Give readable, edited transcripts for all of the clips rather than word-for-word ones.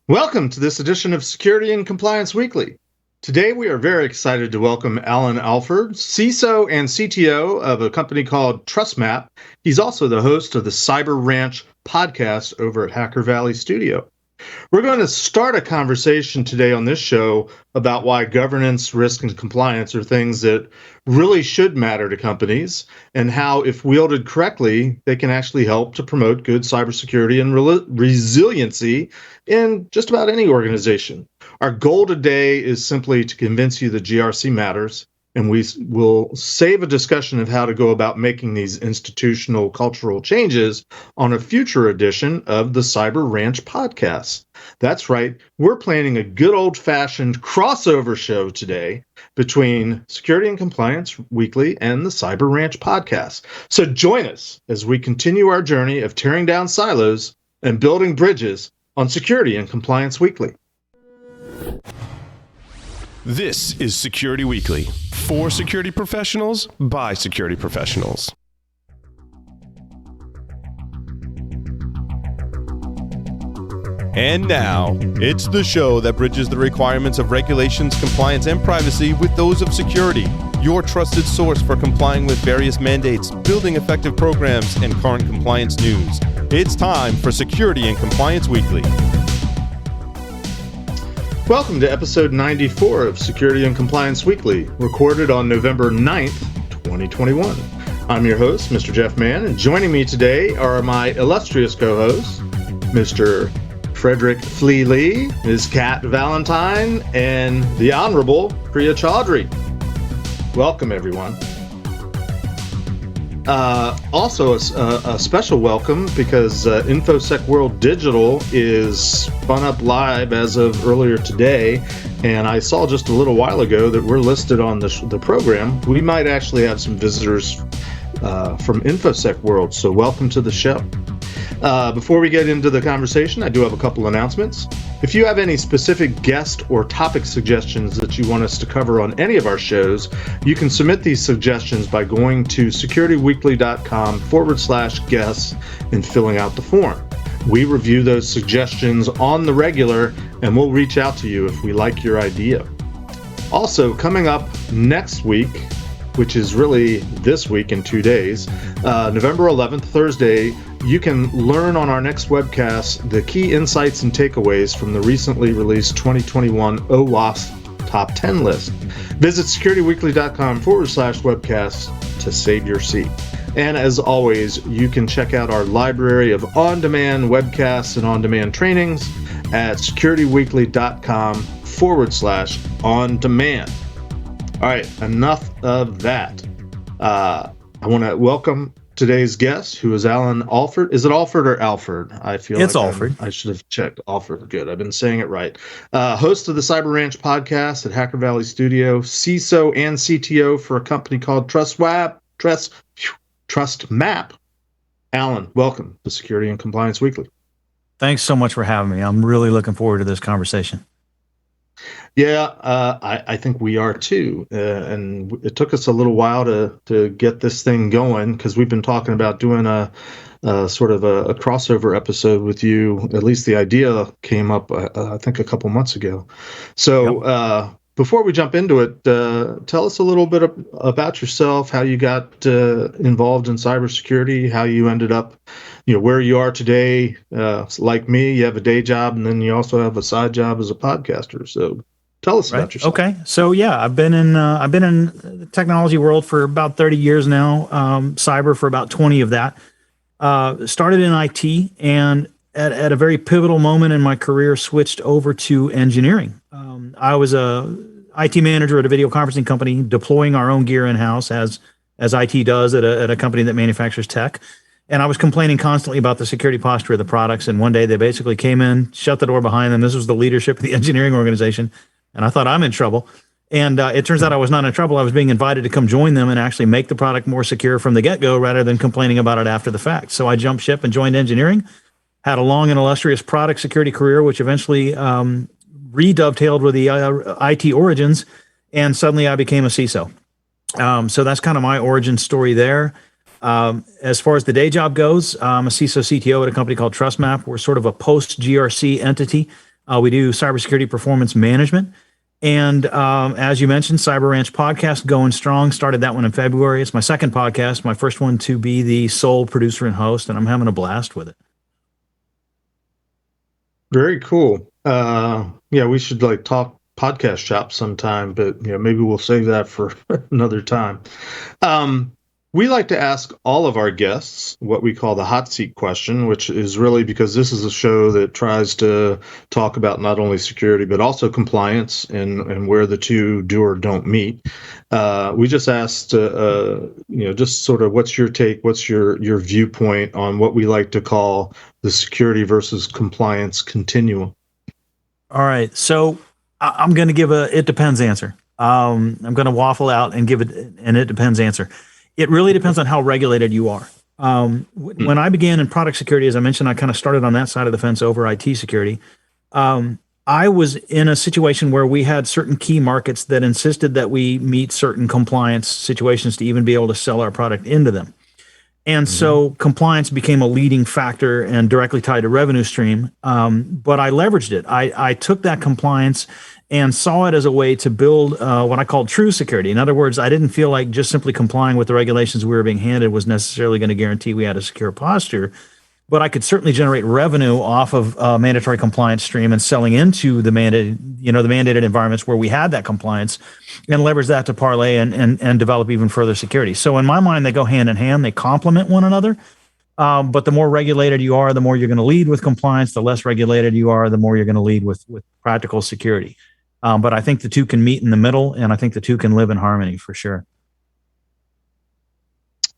Welcome to this edition of Security and Compliance Weekly. Today we are very excited to welcome Allan Alford, CISO and CTO of a company called TrustMap. He's also the host of the Cyber Ranch podcast over at Hacker Valley Studio. We're going to start a conversation today on this show about why governance, risk, and compliance are things that really should matter to companies, and how, if wielded correctly, they can actually help to promote good cybersecurity and resiliency in just about any organization. Our goal today is simply to convince you that GRC matters, and we will save a discussion of how to go about making these institutional cultural changes on a future edition of the Cyber Ranch podcast. That's right, we're planning a good old-fashioned crossover show today between Security and Compliance Weekly and the Cyber Ranch podcast. So join us as we continue our journey of tearing down silos and building bridges on Security and Compliance Weekly. This is Security Weekly, for security professionals, by security professionals. And now, it's the show that bridges the requirements of regulations, compliance, and privacy with those of security. Your trusted source for complying with various mandates, building effective programs, and current compliance news. It's time for Security and Compliance Weekly. Welcome to episode 94 of Security and Compliance Weekly, recorded on November 9th, 2021. I'm your host, Mr. Jeff Mann, and joining me today are my illustrious co-hosts, Mr. Frederick Flea Lee, Ms. Kat Valentine, and the Honorable Priya Chaudhry. Welcome, everyone. Also, a special welcome because InfoSec World Digital is spun up live as of earlier today, and I saw just a little while ago that we're listed on the program. We might actually have some visitors from InfoSec World, so welcome to the show. Before we get into the conversation, I do have a couple announcements. If you have any specific guest or topic suggestions that you want us to cover on any of our shows, you can submit these suggestions by going to securityweekly.com/guests and filling out the form. We review those suggestions on the regular, and we'll reach out to you if we like your idea. Also, coming up next week, which is really this week in 2 days, November 11th, Thursday, you can learn on our next webcast the key insights and takeaways from the recently released 2021 OWASP Top 10 list. Visit securityweekly.com/webcast to save your seat. And as always, you can check out our library of on-demand webcasts and on-demand trainings at securityweekly.com/on-demand. All right, enough of that. I want to welcome today's guest, who is Allan Alford. Is it Alford or Alford? I feel it's like Alford. I should have checked. Alford, good. I've been saying it right. Host of the Cyber Ranch podcast at Hacker Valley Studio, CISO and CTO for a company called TrustMap. Allan, welcome to Security and Compliance Weekly. Thanks so much for having me. I'm really looking forward to this conversation. Yeah, I think we are too. And it took us a little while to get this thing going, because we've been talking about doing a sort of a crossover episode with you. At least the idea came up, I think, a couple months ago. So before we jump into it, tell us a little bit about yourself, how you got involved in cybersecurity, how you ended up, where you are today. Like me, you have a day job, and then you also have a side job as a podcaster. So tell us about yourself. Okay. So yeah, I've been in the technology world for about 30 years now. Cyber for about 20 of that. Started in IT, and at a very pivotal moment in my career, switched over to engineering. I was a IT manager at a video conferencing company, deploying our own gear in-house as IT does at a company that manufactures tech. And I was complaining constantly about the security posture of the products. And one day they basically came in, shut the door behind them. This was the leadership of the engineering organization. And I thought, I'm in trouble. And it turns out I was not in trouble. I was being invited to come join them and actually make the product more secure from the get-go rather than complaining about it after the fact. So I jumped ship and joined engineering, had a long and illustrious product security career, which eventually re-dovetailed with the IT origins. And suddenly I became a CISO. So that's kind of my origin story there. As far as the day job goes, I'm a CISO CTO at a company called TrustMap. We're sort of a post-GRC entity. We do cybersecurity performance management. And as you mentioned, Cyber Ranch podcast going strong. Started that one in February. It's my second podcast, my first one to be the sole producer and host, and I'm having a blast with it. Very cool. Yeah, we should talk podcast shop sometime, but maybe we'll save that for another time. We like to ask all of our guests what we call the hot seat question, which is really because this is a show that tries to talk about not only security, but also compliance and where the two do or don't meet. We just asked, just sort of what's your take, what's your viewpoint on what we like to call the security versus compliance continuum? All right. So I'm going to give a it depends answer. I'm going to waffle out and give it an it depends answer. It really depends on how regulated you are. When I began in product security, as I mentioned, I kind of started on that side of the fence over IT security. I was in a situation where we had certain key markets that insisted that we meet certain compliance situations to even be able to sell our product into them. And so compliance became a leading factor and directly tied to revenue stream. But I leveraged it. I took that compliance and saw it as a way to build what I called true security. In other words, I didn't feel like just simply complying with the regulations we were being handed was necessarily going to guarantee we had a secure posture, but I could certainly generate revenue off of mandatory compliance stream and selling into the mandated environments where we had that compliance and leverage that to parlay and develop even further security. So in my mind, they go hand in hand. They complement one another. But the more regulated you are, the more you're going to lead with compliance. The less regulated you are, the more you're going to lead with practical security. But I think the two can meet in the middle, and I think the two can live in harmony for sure.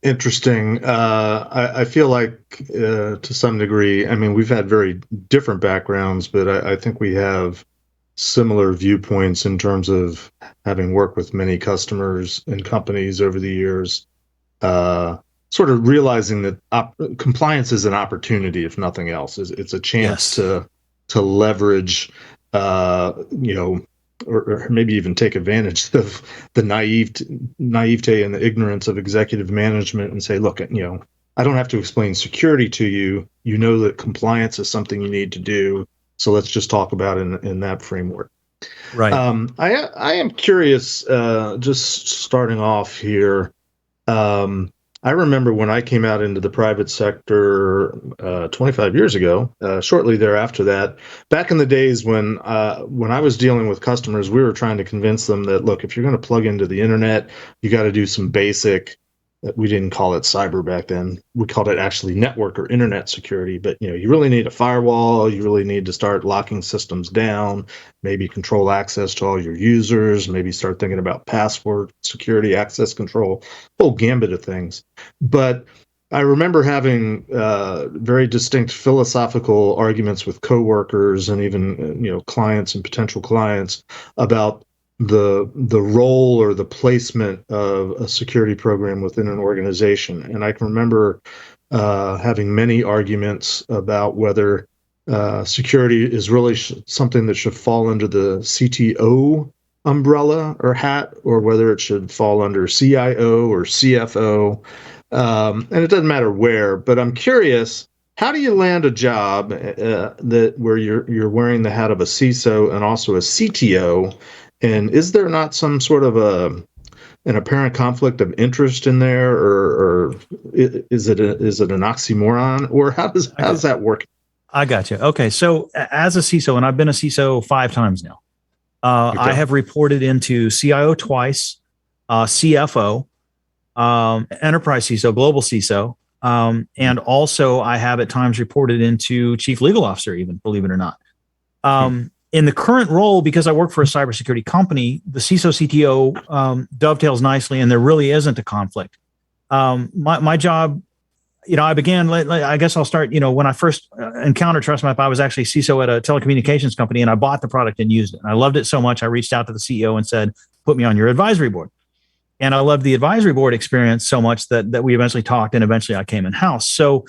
Interesting. I feel like to some degree, I mean, we've had very different backgrounds, but I think we have similar viewpoints in terms of having worked with many customers and companies over the years, sort of realizing that compliance is an opportunity, if nothing else. It's a chance to leverage, or maybe even take advantage of the naivete and the ignorance of executive management and say, look, I don't have to explain security to you. You know that compliance is something you need to do. So let's just talk about it in that framework. Right. I am curious, just starting off here. I remember when I came out into the private sector 25 years ago, shortly thereafter that, back in the days when I was dealing with customers, we were trying to convince them that, look, if you're going to plug into the internet, you got to do some basic, we didn't call it cyber back then. We called it actually network or internet security. But, you really need a firewall. You really need to start locking systems down, maybe control access to all your users, maybe start thinking about password security, access control, whole gambit of things. But I remember having very distinct philosophical arguments with coworkers and even, clients and potential clients about the role or the placement of a security program within an organization. And I can remember having many arguments about whether security is really something that should fall under the CTO umbrella or hat, or whether it should fall under CIO or CFO. And it doesn't matter where, but I'm curious, how do you land a job where you're wearing the hat of a CISO and also a CTO? And is there not some sort of an apparent conflict of interest in there, or is it an oxymoron, or how does that work? I got you. Okay, so as a CISO, and I've been a CISO 5 times now, okay. I have reported into CIO twice, CFO, enterprise CISO, global CISO, and also I have at times reported into chief legal officer, even, believe it or not. In the current role, because I work for a cybersecurity company, the CISO CTO dovetails nicely, and there really isn't a conflict. My job, I began, I guess I'll start, when I first encountered TrustMap, I was actually CISO at a telecommunications company, and I bought the product and used it. And I loved it so much, I reached out to the CEO and said, put me on your advisory board. And I loved the advisory board experience so much that we eventually talked, and eventually I came in-house. So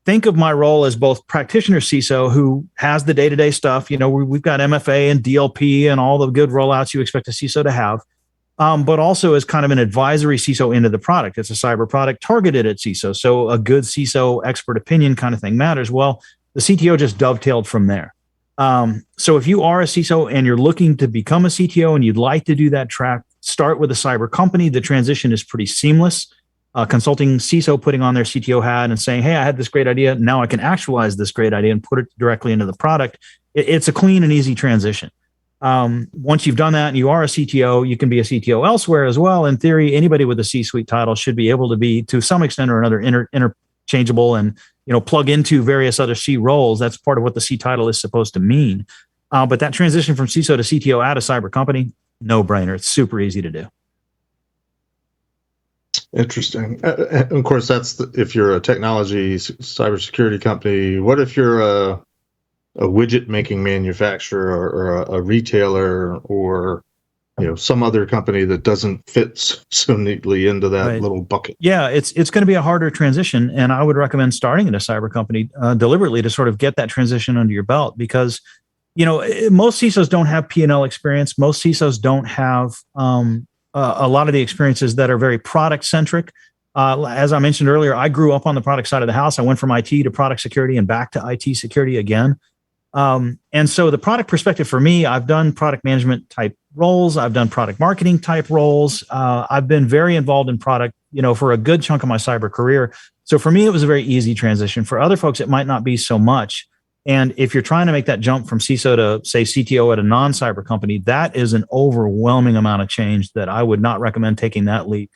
think of my role as both practitioner CISO, who has the day-to-day stuff. We've got MFA and DLP and all the good rollouts you expect a CISO to have, but also as kind of an advisory CISO into the product. It's a cyber product targeted at CISO. So a good CISO expert opinion kind of thing matters. Well, the CTO just dovetailed from there. So if you are a CISO and you're looking to become a CTO and you'd like to do that track, start with a cyber company. The transition is pretty seamless. Consulting CISO putting on their CTO hat and saying, hey, I had this great idea. Now I can actualize this great idea and put it directly into the product. It's a clean and easy transition. Once you've done that and you are a CTO, you can be a CTO elsewhere as well. In theory, anybody with a C-suite title should be able to be, to some extent or another, interchangeable and plug into various other C roles. That's part of what the C title is supposed to mean. But that transition from CISO to CTO at a cyber company, no brainer. It's super easy to do. Interesting. Of course, that's if you're a technology cybersecurity company. What if you're a widget making manufacturer or a retailer or some other company that doesn't fit so neatly into that little bucket? Yeah, it's going to be a harder transition, and I would recommend starting at a cyber company deliberately to sort of get that transition under your belt, because most CISOs don't have P&L experience. Most CISOs don't have a lot of the experiences that are very product centric. As I mentioned earlier, I grew up on the product side of the house. I went from IT to product security and back to IT security again. And so the product perspective for me, I've done product management type roles. I've done product marketing type roles. I've been very involved in product, for a good chunk of my cyber career. So for me, it was a very easy transition. For other folks, it might not be so much. And if you're trying to make that jump from CISO to, say, CTO at a non-cyber company, that is an overwhelming amount of change that I would not recommend taking that leap.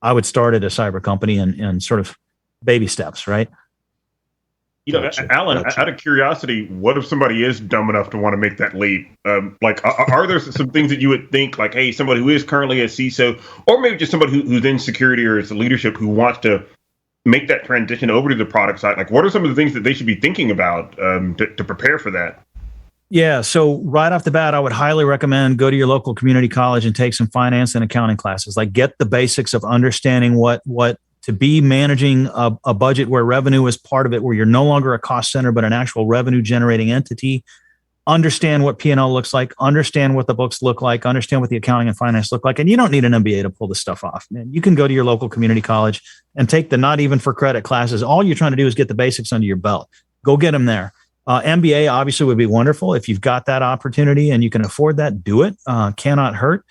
I would start at a cyber company and sort of baby steps, right? Gotcha. Allan, out of curiosity, what if somebody is dumb enough to want to make that leap? Are there some things that you would think, like, hey, somebody who is currently a CISO, or maybe just somebody who's in security or is leadership who wants to make that transition over to the product side? Like, what are some of the things that they should be thinking about to prepare for that? Yeah, so right off the bat, I would highly recommend go to your local community college and take some finance and accounting classes. Like, get the basics of understanding what to be managing a budget where revenue is part of it, where you're no longer a cost center, but an actual revenue generating entity. Understand what P&L looks like, understand what the books look like, understand what the accounting and finance look like. And you don't need an MBA to pull this stuff off, man. You can go to your local community college and take the not even for credit classes. All you're trying to do is get the basics under your belt. Go get them there. MBA obviously would be wonderful. If you've got that opportunity and you can afford that, do it. Cannot hurt.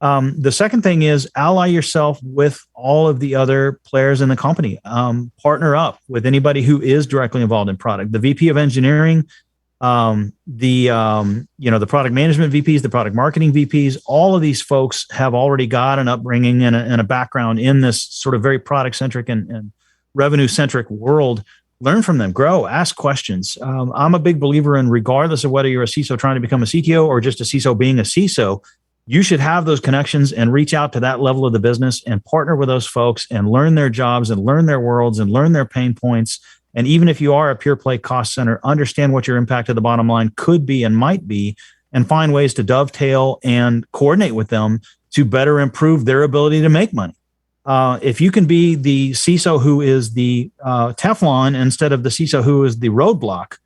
The second thing is ally yourself with all of the other players in the company. Partner up with anybody who is directly involved in product. The VP of engineering, the product management VPs, the product marketing VPs, all of these folks have already got an upbringing and a background in this sort of very product centric and revenue centric world. Learn from them, grow, ask questions. I'm a big believer in, regardless of whether you're a CISO trying to become a CTO or just a CISO being a CISO, you should have those connections and reach out to that level of the business and partner with those folks and learn their jobs and learn their worlds and learn their pain points. And even if you are a pure play cost center, understand what your impact to the bottom line could be and might be, and find ways to dovetail and coordinate with them to better improve their ability to make money. If you can be the CISO who is the Teflon instead of the CISO who is the roadblock,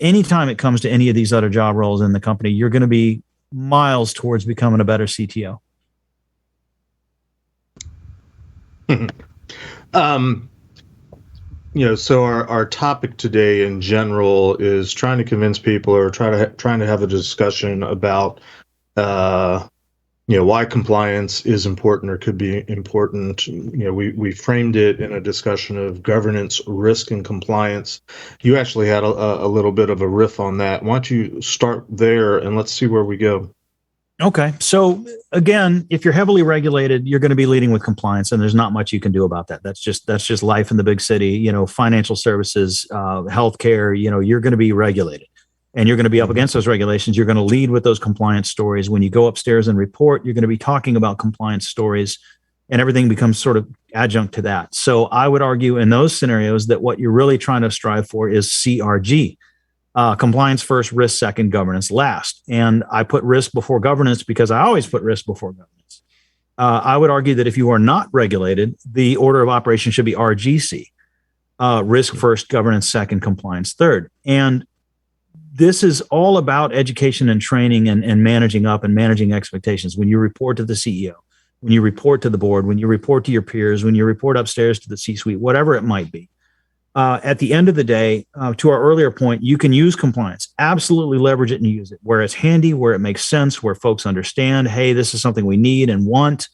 anytime it comes to any of these other job roles in the company, you're going to be miles towards becoming a better CTO. So our topic today in general is trying to convince people or trying to have a discussion about why compliance is important or could be important. We framed it in a discussion of governance, risk, and compliance. You actually had a little bit of a riff on that. Why don't you start there and let's see where we go. Okay. So again, if you're heavily regulated, you're going to be leading with compliance, and there's not much you can do about that. That's just life in the big city. Financial services, healthcare. You're going to be regulated. And you're going to be up against those regulations. You're going to lead with those compliance stories. When you go upstairs and report, you're going to be talking about compliance stories, and everything becomes sort of adjunct to that. So I would argue in those scenarios that what you're really trying to strive for is CRG, compliance first, risk second, governance last. And I put risk before governance because I always put risk before governance. I would argue that if you are not regulated, the order of operation should be RGC, risk first, governance second, compliance third. And this is all about education and training and managing up and managing expectations. When you report to the CEO, when you report to the board, when you report to your peers, when you report upstairs to the C-suite, whatever it might be, At the end of the day, to our earlier point, you can use compliance, absolutely leverage it and use it where it's handy, where it makes sense, where folks understand, hey, this is something we need and want.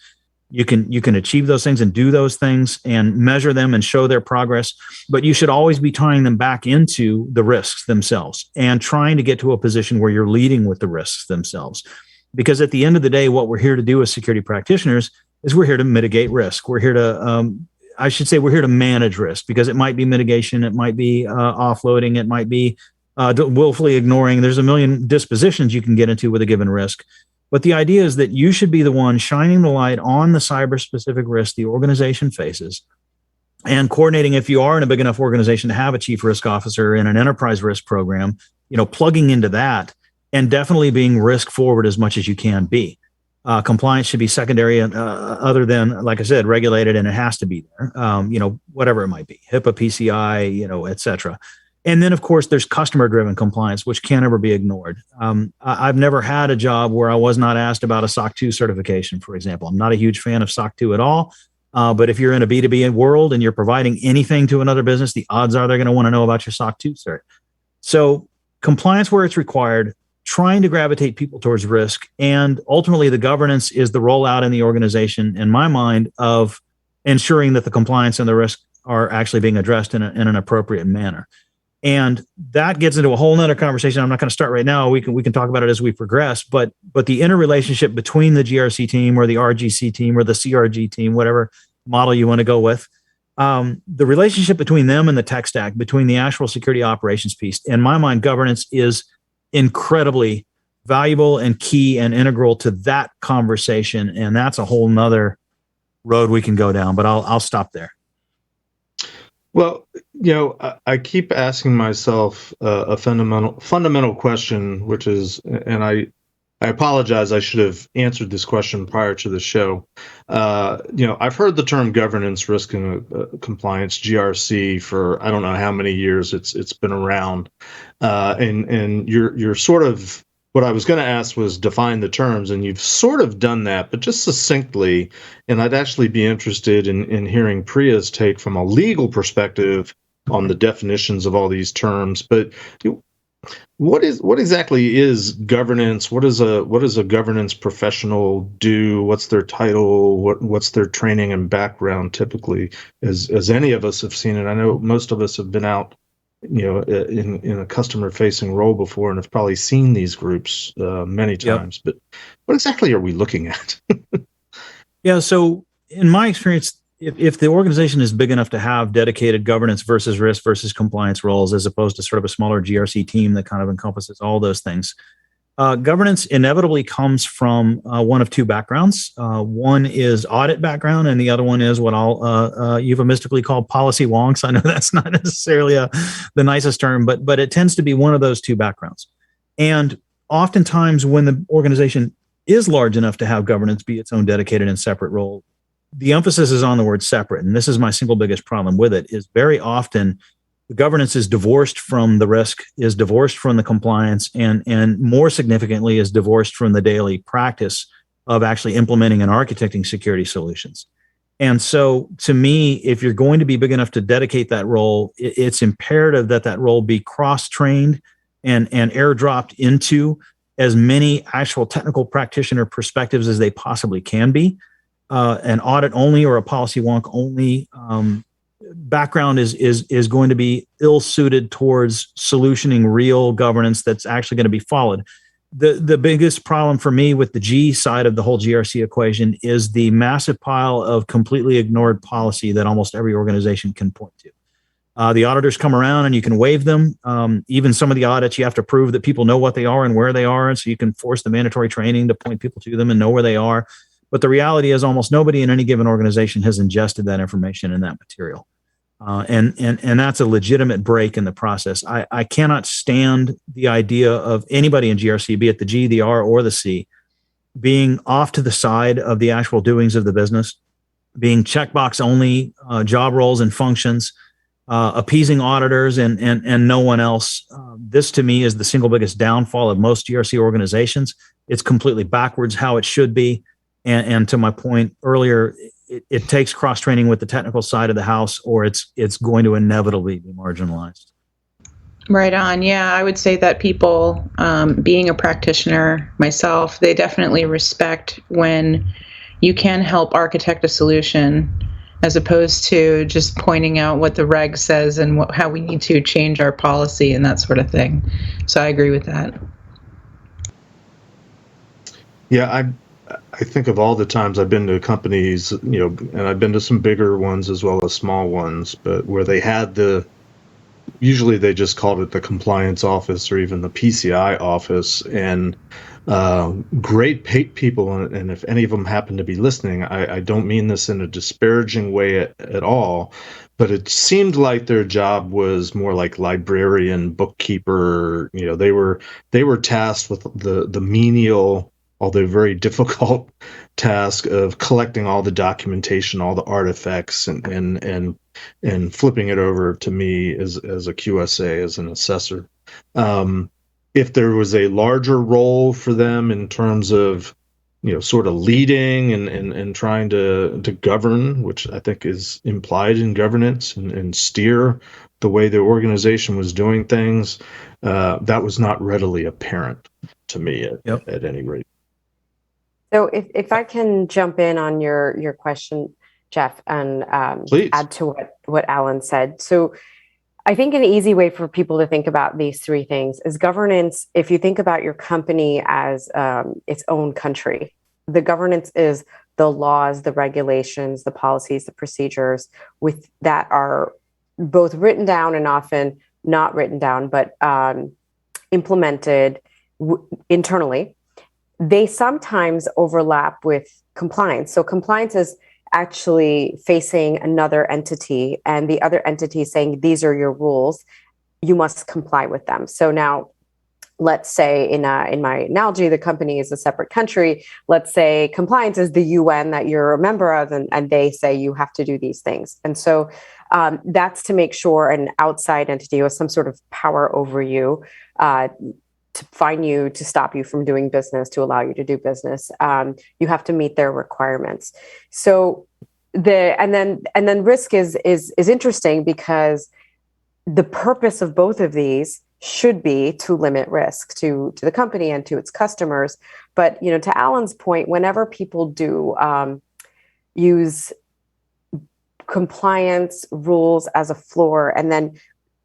You can achieve those things and do those things and measure them and show their progress. But you should always be tying them back into the risks themselves and trying to get to a position where you're leading with the risks themselves. Because at the end of the day, what we're here to do as security practitioners is we're here to mitigate risk. We're here to we're here to manage risk, because it might be mitigation, it might be offloading, it might be willfully ignoring. There's a million dispositions you can get into with a given risk. But the idea is that you should be the one shining the light on the cyber-specific risk the organization faces, and coordinating, if you are in a big enough organization to have a chief risk officer in an enterprise risk program, plugging into that and definitely being risk forward as much as you can be. Compliance should be secondary, other than, like I said, regulated, and it has to be there. Whatever it might be, HIPAA, PCI, et cetera. And then, of course, there's customer-driven compliance, which can't ever be ignored. I've never had a job where I was not asked about a SOC 2 certification, for example. I'm not a huge fan of SOC 2 at all. But if you're in a B2B world and you're providing anything to another business, the odds are they're going to want to know about your SOC 2 cert. So compliance where it's required, trying to gravitate people towards risk, and ultimately the governance is the rollout in the organization, in my mind, of ensuring that the compliance and the risk are actually being addressed in an appropriate manner. And that gets into a whole nother conversation. I'm not going to start right now. We can talk about it as we progress, but the interrelationship between the GRC team or the RGC team or the CRG team, whatever model you want to go with, the relationship between them and the tech stack, between the actual security operations piece, in my mind, governance is incredibly valuable and key and integral to that conversation. And that's a whole nother road we can go down, but I'll stop there. Well, I keep asking myself a fundamental question, which is, and I apologize, I should have answered this question prior to the show. I've heard the term governance, risk, and compliance, GRC, for I don't know how many years it's been around, and you're sort of, what I was going to ask was define the terms, and you've sort of done that, but just succinctly. And I'd actually be interested in hearing Priya's take from a legal perspective on the definitions of all these terms. But what exactly is governance? What does a governance professional do? What's their title? What's their training and background typically? As any of us have seen it, I know most of us have been out in a customer-facing role before and have probably seen these groups many times. Yep. But what exactly are we looking at? Yeah, so in my experience, if the organization is big enough to have dedicated governance versus risk versus compliance roles, as opposed to sort of a smaller GRC team that kind of encompasses all those things, governance inevitably comes from one of two backgrounds. One is audit background, and the other one is what I'll euphemistically call policy wonks. I know that's not necessarily the nicest term, but it tends to be one of those two backgrounds. And oftentimes when the organization is large enough to have governance be its own dedicated and separate role, the emphasis is on the word separate. And this is my single biggest problem with it, is very often the governance is divorced from the risk, is divorced from the compliance, and more significantly is divorced from the daily practice of actually implementing and architecting security solutions. And so to me, if you're going to be big enough to dedicate that role, it's imperative that that role be cross-trained and airdropped into as many actual technical practitioner perspectives as they possibly can be. An audit only or a policy wonk only background is going to be ill-suited towards solutioning real governance that's actually going to be followed. The biggest problem for me with the G side of the whole GRC equation is the massive pile of completely ignored policy that almost every organization can point to. The auditors come around and you can waive them. Even some of the audits, you have to prove that people know what they are and where they are, and so you can force the mandatory training to point people to them and know where they are. But the reality is almost nobody in any given organization has ingested that information and that material. And that's a legitimate break in the process. I cannot stand the idea of anybody in GRC, be it the G, the R, or the C, being off to the side of the actual doings of the business, being checkbox only job roles and functions, appeasing auditors and no one else. This to me is the single biggest downfall of most GRC organizations. It's completely backwards how it should be. And to my point earlier, it takes cross training with the technical side of the house, or it's going to inevitably be marginalized. Right on. Yeah, I would say that people, being a practitioner myself, they definitely respect when you can help architect a solution as opposed to just pointing out what the reg says and how we need to change our policy and that sort of thing. So I agree with that. Yeah, I think of all the times I've been to companies, and I've been to some bigger ones as well as small ones, but where they had usually they just called it the compliance office or even the PCI office, and great people. And if any of them happen to be listening, I don't mean this in a disparaging way at all, but it seemed like their job was more like librarian, bookkeeper. They were tasked with the menial, although very difficult task of collecting all the documentation, all the artifacts, and flipping it over to me as a QSA, as an assessor. If there was a larger role for them in terms of, sort of leading and trying to govern, which I think is implied in governance, and steer the way the organization was doing things, that was not readily apparent to me at any rate. So if I can jump in on your question, Jeff, and add to what Allan said. So I think an easy way for people to think about these three things is governance. If you think about your company as its own country, the governance is the laws, the regulations, the policies, the procedures that are both written down and often not written down, but implemented internally. They sometimes overlap with compliance. So compliance is actually facing another entity, and the other entity saying, these are your rules, you must comply with them. So now, let's say in my analogy, the company is a separate country. Let's say compliance is the UN that you're a member of, and they say you have to do these things. And so that's to make sure an outside entity has some sort of power over you, to fine you, to stop you from doing business, to allow you to do business. You have to meet their requirements. So and then risk is interesting because the purpose of both of these should be to limit risk to the company and to its customers. But to Allan's point, whenever people do use compliance rules as a floor and then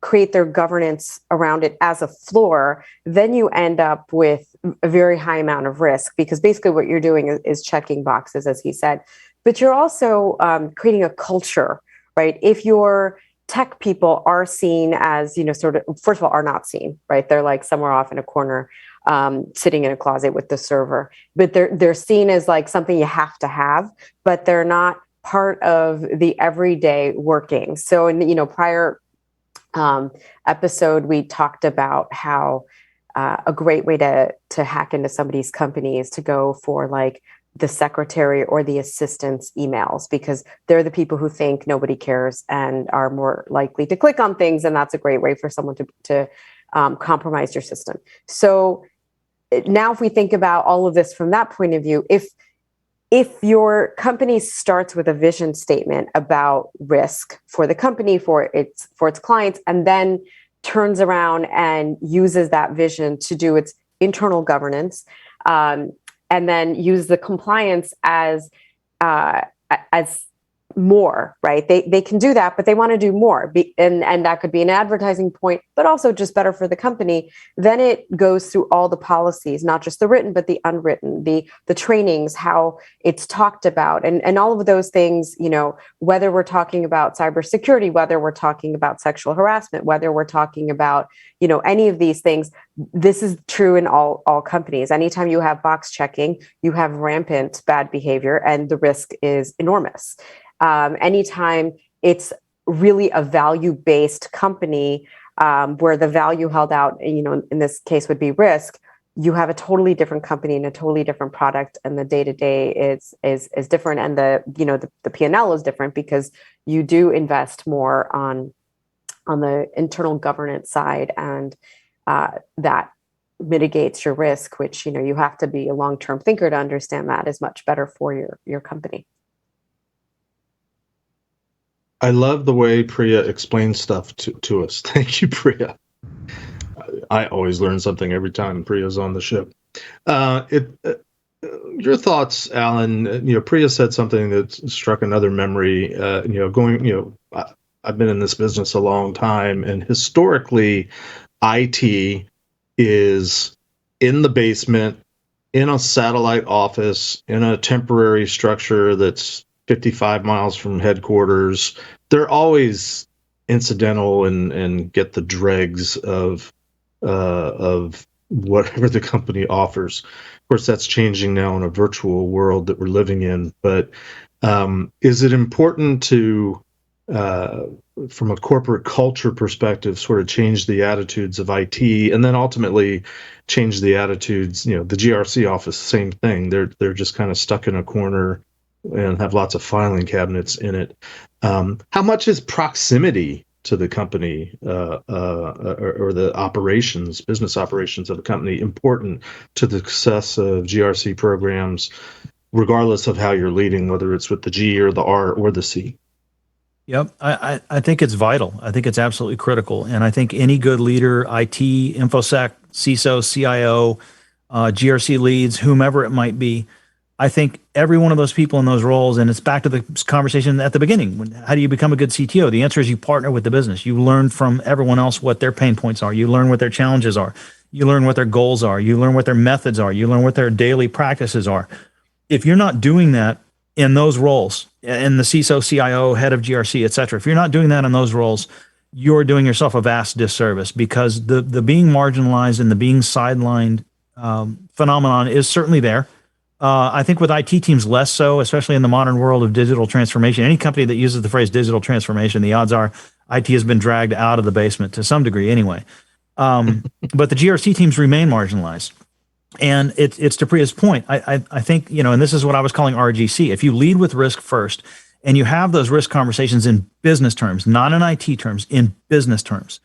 create their governance around it as a floor, then you end up with a very high amount of risk, because basically what you're doing is checking boxes, as he said, but you're also creating a culture, right? If your tech people are seen as, sort of, first of all, are not seen, right? They're like somewhere off in a corner, sitting in a closet with the server, but they're seen as like something you have to have, but they're not part of the everyday working. So in, prior episode, we talked about how a great way to hack into somebody's company is to go for like the secretary or the assistant's emails, because they're the people who think nobody cares and are more likely to click on things. And that's a great way for someone to compromise your system. So now if we think about all of this from that point of view, if your company starts with a vision statement about risk for the company, for its clients, and then turns around and uses that vision to do its internal governance, and then use the compliance as more, right? They can do that, but they want to do more. And that could be an advertising point, but also just better for the company. Then it goes through all the policies, not just the written, but the unwritten, the trainings, how it's talked about, and all of those things, whether we're talking about cybersecurity, whether we're talking about sexual harassment, whether we're talking about, any of these things. This is true in all companies. Anytime you have box checking, you have rampant bad behavior, and the risk is enormous. Anytime it's really a value-based company, where the value held out, in this case would be risk, you have a totally different company and a totally different product, and the day-to-day is different, and the P&L is different, because you do invest more on the internal governance side, and that mitigates your risk, which you have to be a long-term thinker to understand that is much better for your company. I love the way Priya explains stuff to us. Thank you, Priya. I always learn something every time Priya's on the show. Your thoughts, Allan? Priya said something that struck another memory. I've been in this business a long time, and historically, IT is in the basement, in a satellite office, in a temporary structure that's 55 miles from headquarters. They're always incidental and get the dregs of whatever the company offers. Of course, that's changing now in a virtual world that we're living in. But is it important to, from a corporate culture perspective, sort of change the attitudes of IT, and then ultimately change the attitudes? The GRC office, same thing. They're just kind of stuck in a corner and have lots of filing cabinets in it. How much is proximity to the company or the operations, business operations of a company important to the success of GRC programs, regardless of how you're leading, whether it's with the G or the R or the C? Yep, I think it's vital. I think it's absolutely critical. And I think any good leader, IT, InfoSec, CISO, CIO, GRC leads, whomever it might be, I think every one of those people in those roles, and it's back to the conversation at the beginning. How do you become a good CTO? The answer is you partner with the business. You learn from everyone else what their pain points are. You learn what their challenges are. You learn what their goals are. You learn what their methods are. You learn what their daily practices are. If you're not doing that in those roles, in the CISO, CIO, head of GRC, et cetera, if you're not doing that in those roles, you're doing yourself a vast disservice, because the being marginalized and the being sidelined phenomenon is certainly there. I think with IT teams less so, especially in the modern world of digital transformation. Any company that uses the phrase digital transformation, the odds are IT has been dragged out of the basement to some degree anyway. But the GRC teams remain marginalized. And it's to Priya's point. I think, and this is what I was calling RGC. If you lead with risk first and you have those risk conversations in business terms, not in IT terms, in business terms,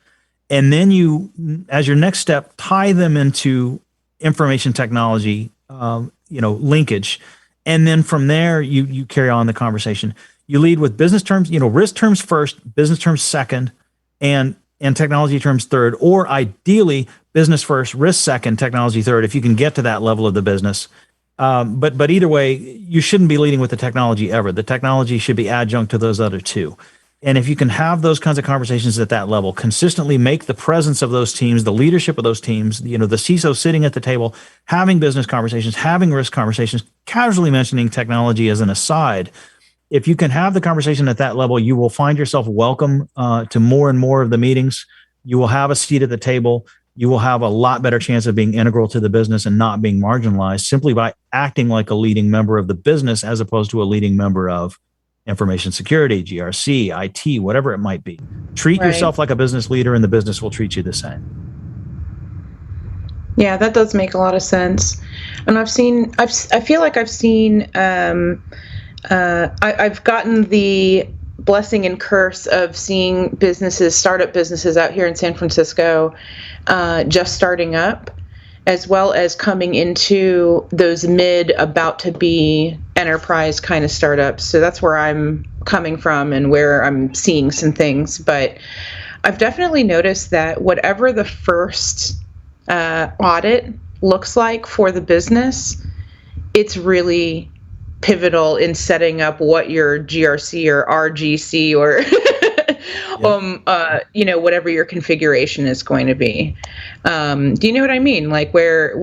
and then you, as your next step, tie them into information technology linkage. And then from there, you carry on the conversation. You lead with business terms, risk terms first, business terms second, and technology terms third, or ideally business first, risk second, technology third, if you can get to that level of the business. But either way, you shouldn't be leading with the technology ever. The technology should be adjunct to those other two. And if you can have those kinds of conversations at that level, consistently make the presence of those teams, the leadership of those teams, the CISO sitting at the table, having business conversations, having risk conversations, casually mentioning technology as an aside. If you can have the conversation at that level, you will find yourself welcome to more and more of the meetings. You will have a seat at the table. You will have a lot better chance of being integral to the business and not being marginalized simply by acting like a leading member of the business as opposed to a leading member of information security, GRC, IT, whatever it might be. Treat yourself like a business leader and the business will treat you the same. Yeah, that does make a lot of sense. And I feel like I've seen, I've gotten the blessing and curse of seeing startup businesses out here in San Francisco, just starting up, as well as coming into those about to be enterprise kind of startups. So that's where I'm coming from and where I'm seeing some things. But I've definitely noticed that whatever the first audit looks like for the business, it's really pivotal in setting up what your GRC or RGC or whatever your configuration is going to be. Do you know what I mean? Like where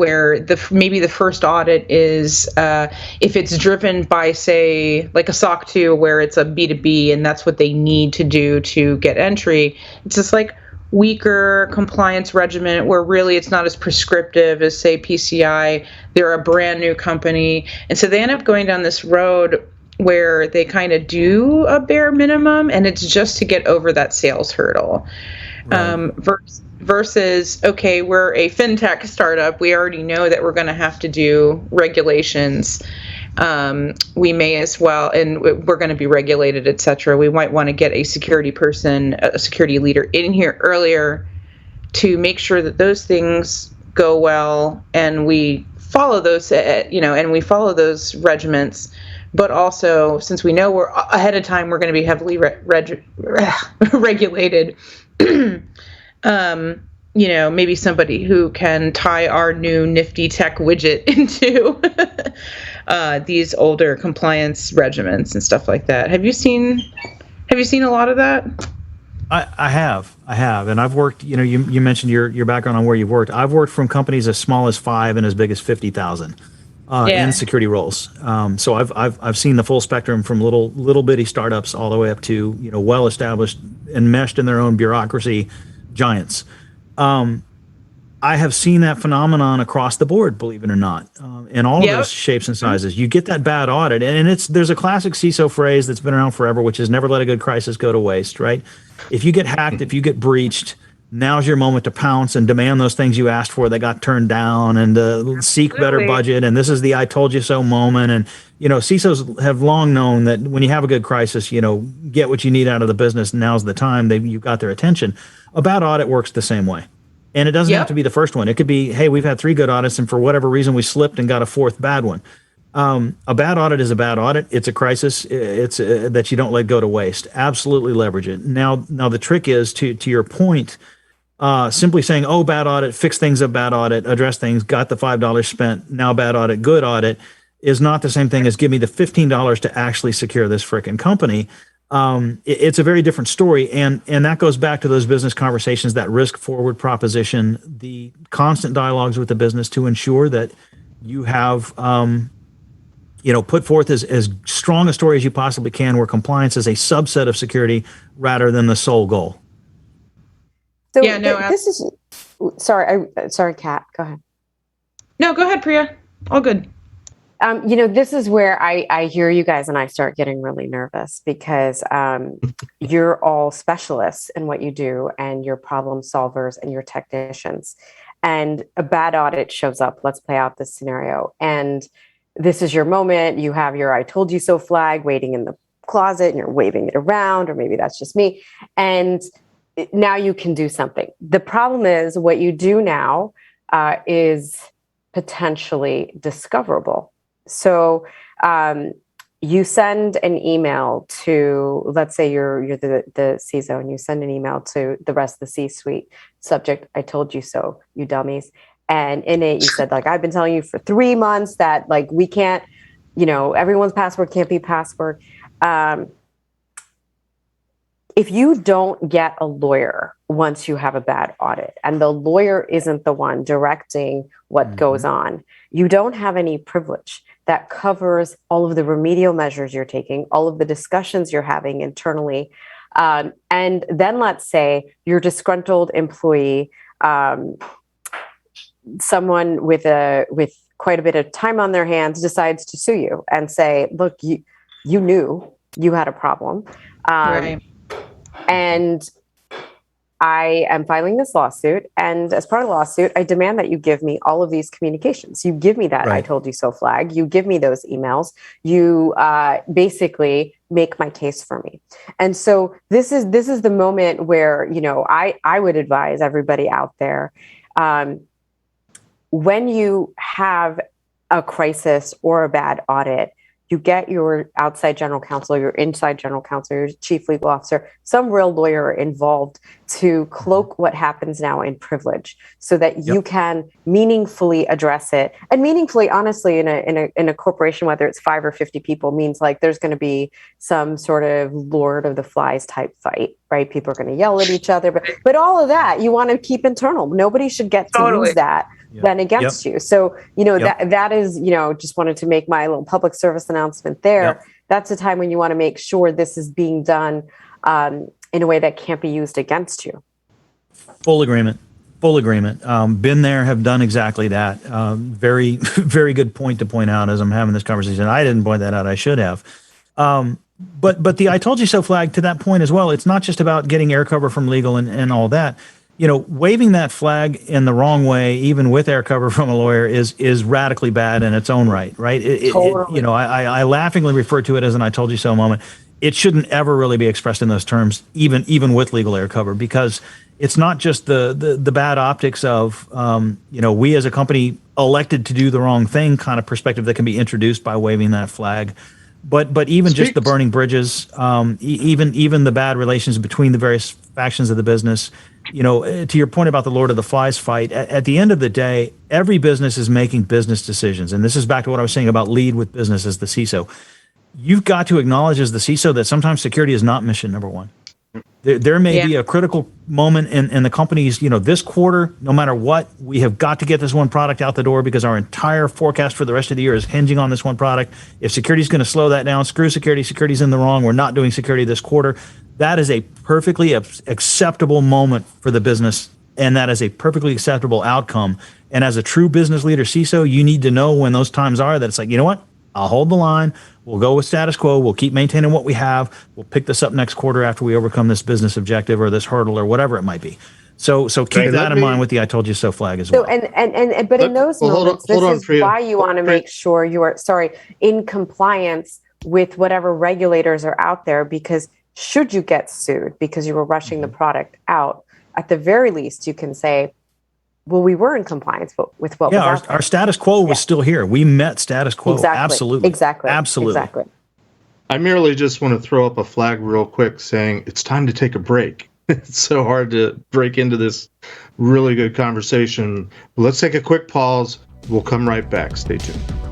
maybe the first audit is if it's driven by, say, like a SOC 2 where it's a B2B and that's what they need to do to get entry. It's just like weaker compliance regimen where really it's not as prescriptive as, say, PCI. They're a brand new company. And so they end up going down this road where they kind of do a bare minimum and it's just to get over that sales hurdle. Right. Versus, okay, we're a fintech startup. We already know that we're going to have to do regulations. We may as well, and we're going to be regulated, et cetera. We might want to get a security person, a security leader in here earlier to make sure that those things go well and we follow those, and we follow those regiments but also since we know we're ahead of time, we're going to be heavily regulated. Maybe somebody who can tie our new nifty tech widget into these older compliance regimens and stuff like that. Have you seen a lot of that? I have, and I've worked. You mentioned your background on where you've worked. I've worked from companies as small as 5 and as big as 50,000 in security roles. So I've seen the full spectrum from little bitty startups all the way up to well established, enmeshed in their own bureaucracy giants. I have seen that phenomenon across the board, believe it or not, in all of those shapes and sizes. You get that bad audit, and there's a classic CISO phrase that's been around forever, which is never let a good crisis go to waste, right? If you get hacked, if you get breached, now's your moment to pounce and demand those things you asked for that got turned down, and seek better budget. And this is the "I told you so" moment. And CISOs have long known that when you have a good crisis, get what you need out of the business. Now's the time. You've got their attention. A bad audit works the same way. And it doesn't have to be the first one. It could be, hey, we've had 3 good audits, and for whatever reason we slipped and got a 4th bad one. A bad audit is a bad audit. It's a crisis. It's that you don't let go to waste. Absolutely leverage it. Now the trick is to your point. Simply saying, "Oh, bad audit, fix things up, bad audit, address things, got the $5 spent, now bad audit, good audit," is not the same thing as give me the $15 to actually secure this frickin' company. It's a very different story, and that goes back to those business conversations, that risk forward proposition, the constant dialogues with the business to ensure that you have put forth as strong a story as you possibly can, where compliance is a subset of security rather than the sole goal. So this is sorry, Kat, go ahead. No, go ahead, Priya. All good. This is where I hear you guys and I start getting really nervous, because you're all specialists in what you do, and you're problem solvers and you're technicians, and a bad audit shows up. Let's play out this scenario. And this is your moment. You have your "I told you so" flag waiting in the closet, and you're waving it around, or maybe that's just me. And now you can do something. The problem is what you do now is potentially discoverable. So you send an email to, let's say you're the CISO, and you send an email to the rest of the C-suite. Subject: "I told you so, you dummies." And in it, you said, "I've been telling you for 3 months that we can't, everyone's password can't be password." If you don't get a lawyer once you have a bad audit, and the lawyer isn't the one directing what goes on, you don't have any privilege that covers all of the remedial measures you're taking, all of the discussions you're having internally. And then let's say your disgruntled employee, someone with quite a bit of time on their hands, decides to sue you and say, "Look, you knew you had a problem. Right. And I am filing this lawsuit, and as part of the lawsuit, I demand that you give me all of these communications. You give me that "I told you so" flag. You give me those emails. You basically make my case for me." And so this is the moment where I would advise everybody out there, when you have a crisis or a bad audit, you get your outside general counsel, your inside general counsel, your chief legal officer, some real lawyer involved to cloak what happens now in privilege, so that you can meaningfully address it. And meaningfully, honestly, in a corporation, whether it's 5 or 50 people, means there's going to be some sort of Lord of the Flies type fight, right? People are going to yell at each other, but all of that you want to keep internal. Nobody should get to use that then against you. So, that is, just wanted to make my little public service announcement there. That's the time when you want to make sure this is being done in a way that can't be used against you. Full agreement. Been there, have done exactly that. Very, very good point to point out as I'm having this conversation. I didn't point that out. I should have. But the "I told you so" flag, to that point as well, it's not just about getting air cover from legal and all that. Waving that flag in the wrong way, even with air cover from a lawyer, is radically bad in its own right? Totally. I laughingly refer to it as an "I told you so" moment. It shouldn't ever really be expressed in those terms, even with legal air cover, because it's not just the bad optics of we as a company elected to do the wrong thing kind of perspective that can be introduced by waving that flag. But even just the burning bridges, even the bad relations between the various factions of the business, to your point about the Lord of the Flies fight, at the end of the day, every business is making business decisions. And this is back to what I was saying about lead with business as the CISO. You've got to acknowledge as the CISO that sometimes security is not mission number one. There may be a critical moment in the company's, this quarter, no matter what, we have got to get this one product out the door because our entire forecast for the rest of the year is hinging on this one product. If security is going to slow that down, screw security. Security's in the wrong. We're not doing security this quarter. That is a perfectly acceptable moment for the business, and that is a perfectly acceptable outcome. And as a true business leader, CISO, you need to know when those times are that it's like, you know what? I'll hold the line. We'll go with status quo. We'll keep maintaining what we have. We'll pick this up next quarter after we overcome this business objective or this hurdle or whatever it might be. So keep that in mind with the "I told you so" flag as well. But in those moments, this is why you want to make sure you are in compliance with whatever regulators are out there. Because should you get sued because you were rushing the product out, at the very least, you can say, well, we were in compliance with what was out there. Our status quo was still here. We met status quo. Exactly. Absolutely. I merely just want to throw up a flag real quick saying it's time to take a break. It's so hard to break into this really good conversation. Let's take a quick pause. We'll come right back. Stay tuned.